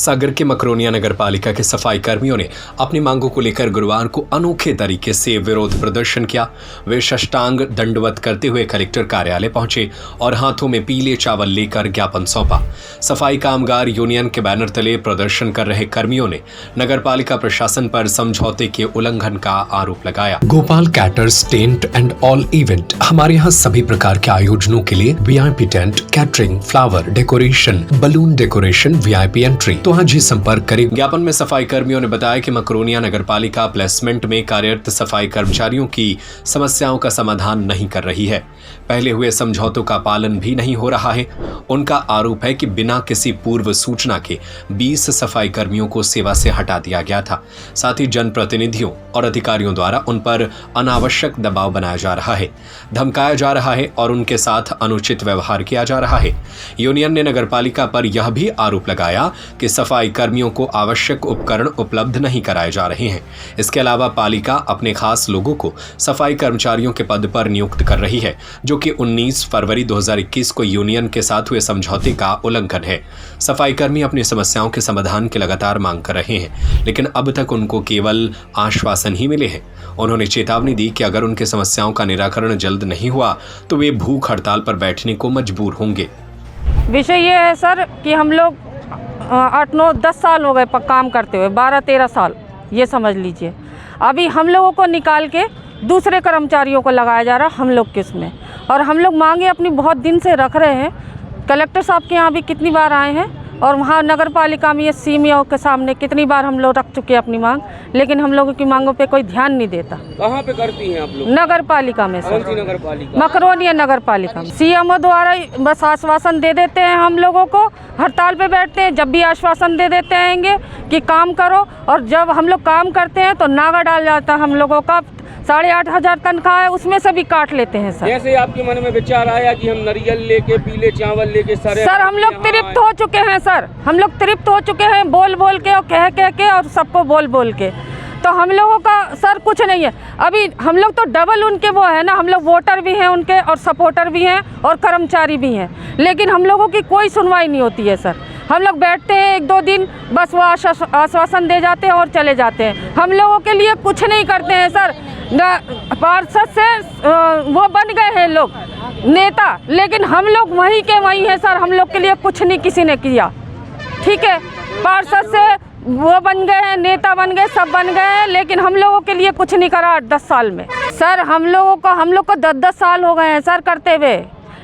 सागर के मकरोनिया नगर पालिका के सफाई कर्मियों ने अपनी मांगों को लेकर गुरुवार को अनोखे तरीके से विरोध प्रदर्शन किया। वे साष्टांग दंडवत करते हुए कलेक्टर कार्यालय पहुंचे और हाथों में पीले चावल लेकर ज्ञापन सौंपा। सफाई कामगार यूनियन के बैनर तले प्रदर्शन कर रहे कर्मियों ने नगर पालिका प्रशासन पर समझौते के उल्लंघन का आरोप लगाया। Gopal caterers tent and all event, हमारे यहाँ सभी प्रकार के आयोजनों के लिए VIP tent, catering, flower decoration, balloon decoration, VIP entry, तो आज ही संपर्क करें। ज्ञापन में सफाई कर्मियों ने बताया कि मकरोनिया नगर पालिका प्लेसमेंट में कार्यरत सफाई कर्मचारियों की समस्याओं का समाधान नहीं कर रही है। पहले हुए समझौतों का पालन भी नहीं हो रहा है। उनका आरोप है कि बिना किसी पूर्व सूचना के 20 सफाई कर्मियों को सेवा से हटा दिया गया था। साथ ही जनप्रतिनिधियों और अधिकारियों द्वारा उन पर अनावश्यक दबाव बनाया जा रहा है, धमकाया जा रहा है और उनके साथ अनुचित व्यवहार किया जा रहा है। यूनियन ने नगर पालिका पर यह भी आरोप लगाया कि सफाई कर्मियों को आवश्यक उपकरण उपलब्ध नहीं कराए जा रहे हैं। इसके अलावा पालिका अपने खास लोगों को सफाई कर्मचारियों के पद पर नियुक्त कर रही है, जो कि 19 फरवरी 2021 को यूनियन के साथ हुए समझौते का उल्लंघन है। सफाई कर्मी अपनी समस्याओं के समाधान की लगातार मांग कर रहे हैं, लेकिन अब तक उनको केवल आश्वासन ही मिले हैं। उन्होंने चेतावनी दी कि अगर उनकी समस्याओं का निराकरण जल्द नहीं हुआ तो वे भूख हड़ताल पर बैठने को मजबूर होंगे। विषय ये है सर कि हम लोग 8, 9, 10 साल हो गए काम करते हुए, 12, 13 साल ये समझ लीजिए। अभी हम लोगों को निकाल के दूसरे कर्मचारियों को लगाया जा रहा हम लोग किस में, और हम लोग मांगे अपनी बहुत दिन से रख रहे हैं। कलेक्टर साहब के यहाँ भी कितनी बार आए हैं और वहाँ नगर पालिका में ये सीएमओ के सामने कितनी बार हम लोग रख चुके हैं अपनी मांग, लेकिन हम लोगों की मांगों पे कोई ध्यान नहीं देता। कहाँ पे करती हैं आप लोग? नगर पालिका में सर। कौन सी नगर पालिका? मकरोनिया नगर पालिका में। सीएमओ द्वारा बस आश्वासन दे देते हैं हम लोगों को, हड़ताल पे बैठते हैं, जब भी आश्वासन दे देते हैं कि काम करो, और जब हम लोग काम करते हैं तो नागा डाल जाता है हम लोगों का। 8,500 तनख्वाह है, उसमें से भी काट लेते हैं सर। जैसे आपके मन में विचार आया कि हम नारियल लेके, पीले चावल लेके सर हम लोग तृप्त हो चुके हैं सर, हम लोग तृप्त हो चुके हैं बोल बोल के और कह के और सबको बोल बोल के। तो हम लोगों का सर कुछ नहीं है। अभी हम लोग तो डबल उनके वो है ना, हम लोग वोटर भी हैं उनके और सपोर्टर भी हैं और कर्मचारी भी हैं, लेकिन हम लोगों की कोई सुनवाई नहीं होती है सर। हम लोग बैठते हैं 1-2 दिन, बस वो आश्वासन दे जाते हैं और चले जाते हैं। हम लोगों के लिए कुछ नहीं करते हैं सर। पार्षद से वो बन गए हैं लोग नेता, लेकिन हम लोग वहीं के वहीं हैं सर। हम लोग के लिए कुछ नहीं किसी ने किया। ठीक है, पार्षद से वो बन गए हैं, नेता बन गए, सब बन गए हैं, लेकिन हम लोगों के लिए कुछ नहीं करा 8-10 साल में सर। हम लोग को 10-10 साल हो गए हैं सर करते हुए,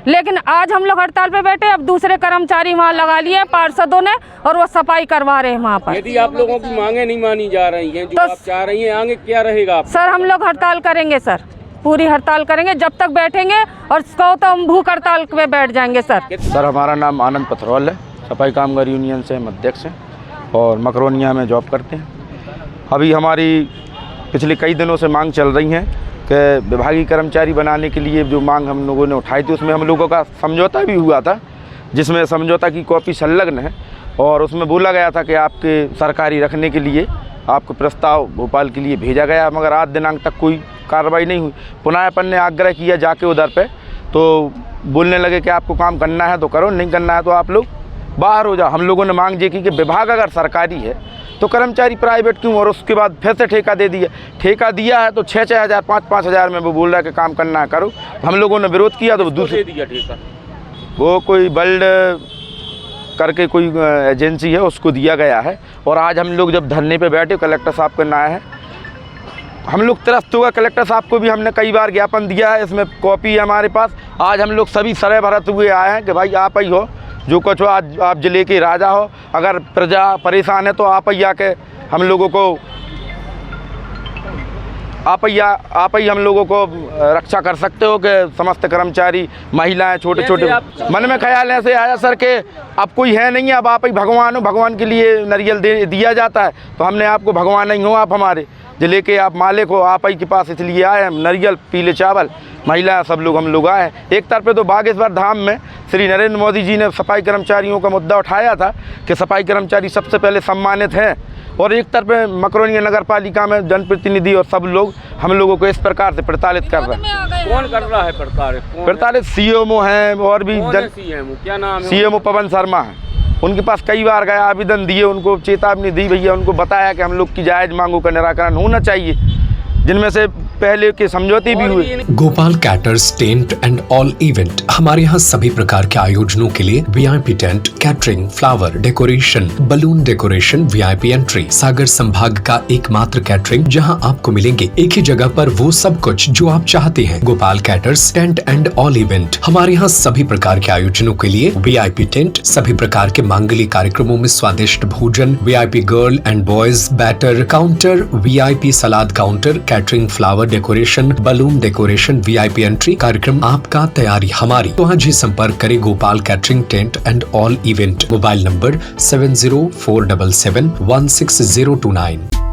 लेकिन आज हम लोग हड़ताल पे बैठे। अब दूसरे कर्मचारी वहाँ लगा लिए पार्षदों ने और वो सफाई करवा रहे हैं वहाँ पर। यदि आप लोगों की मांगे नहीं मानी जा रही हैं, जो तो आप चाह रही हैं, आगे क्या रहेगा सर? हम लोग हड़ताल करेंगे सर, पूरी हड़ताल करेंगे जब तक बैठेंगे, और कहो तो हम भूख हड़ताल पे बैठ जाएंगे सर। सर हमारा नाम आनंद पथरौल है, सफाई कामगार यूनियन से हम अध्यक्ष हैं और मकरोनिया में जॉब करते हैं। अभी हमारी पिछले कई दिनों से मांग चल रही है कि विभागीय कर्मचारी बनाने के लिए जो मांग हम लोगों ने उठाई थी, उसमें हम लोगों का समझौता भी हुआ था, जिसमें समझौता की कॉपी संलग्न है, और उसमें बोला गया था कि आपके सरकारी रखने के लिए आपको प्रस्ताव भोपाल के लिए भेजा गया, मगर आज दिनांक तक कोई कार्रवाई नहीं हुई। पुनः अपन ने आग्रह किया जाके उधर पे, तो बोलने लगे कि आपको काम करना है तो करो, नहीं करना है तो आप लोग बाहर हो जाओ। हम लोगों ने मांग ये की कि विभाग अगर सरकारी है तो कर्मचारी प्राइवेट क्यों, और उसके बाद फिर से ठेका दे दिया। ठेका दिया है तो 6-6 हज़ार, 5-5 हज़ार में वो बोल रहा है कि काम करना है करो। हम लोगों ने विरोध किया तो दूसरे दिया ठेका, वो कोई वर्ल्ड करके कोई एजेंसी है, उसको दिया गया है। और आज हम लोग जब धरने पे बैठे, कलेक्टर साहब का नाम है, हम लोग त्रस्त हुआ। कलेक्टर साहब को भी हमने कई बार ज्ञापन दिया है, इसमें कॉपी है हमारे पास। आज हम लोग सभी सरे भरत हुए आए हैं कि भाई आप ही हो, जो कुछ हो आज आप जिले के राजा हो, अगर प्रजा परेशान है तो आप ही आके हम लोगों को, आप ही हम लोगों को रक्षा कर सकते हो कि समस्त कर्मचारी, महिलाएं, छोटे छोटे। मन में ख्याल ऐसे आया सर कि अब कोई है नहीं है, अब आप ही भगवान हो, भगवान के लिए नारियल दिया जाता है, तो हमने आपको भगवान नहीं हो, आप हमारे जिले के आप मालिक हो, आप ही के पास इसलिए आए हम। नारियल, पीले चावल, महिला, सब लोग हम लोग आए हैं। एक तरफ पे तो बागेश्वर धाम में श्री नरेंद्र मोदी जी ने सफाई कर्मचारियों का मुद्दा उठाया था कि सफाई कर्मचारी सबसे पहले सम्मानित हैं, और एक तरफ मकरोनिया नगर पालिका में जनप्रतिनिधि और सब लोग हम लोगों को इस प्रकार से प्रताड़ित कर रहे हैं। कौन कर रहा है प्रताड़ित? सीएमओ हैं और भी सीएमओ क्या नाम है? सीएमओ पवन शर्मा है। उनके पास कई बार गया, आवेदन दिए, उनको चेतावनी दी, भैया उनको बताया कि हम लोग की जायज़ मांगों का निराकरण होना चाहिए, जिनमें से पहले के समझौते भी हुए। Gopal caterers tent and all event. हमारे यहाँ सभी प्रकार के आयोजनों के लिए VIP tent, catering, flower decoration, balloon decoration, VIP entry. Sagar संभाग का एकमात्र कैटरिंग जहां आपको मिलेंगे एक ही जगह पर वो सब कुछ जो आप चाहते हैं। Gopal caterers tent and all event. हमारे यहाँ सभी प्रकार के आयोजनों के लिए वीआईपी टेंट, सभी प्रकार के मांगलिक कार्यक्रमों में स्वादिष्ट भोजन, VIP girl and boys batter counter, VIP salad counter, catering, flower decoration, balloon decoration, VIP entry. कार्यक्रम आपका, तैयारी हमारी। तो आज ही संपर्क करें Gopal catering tent and all event. Mobile number 7047716029।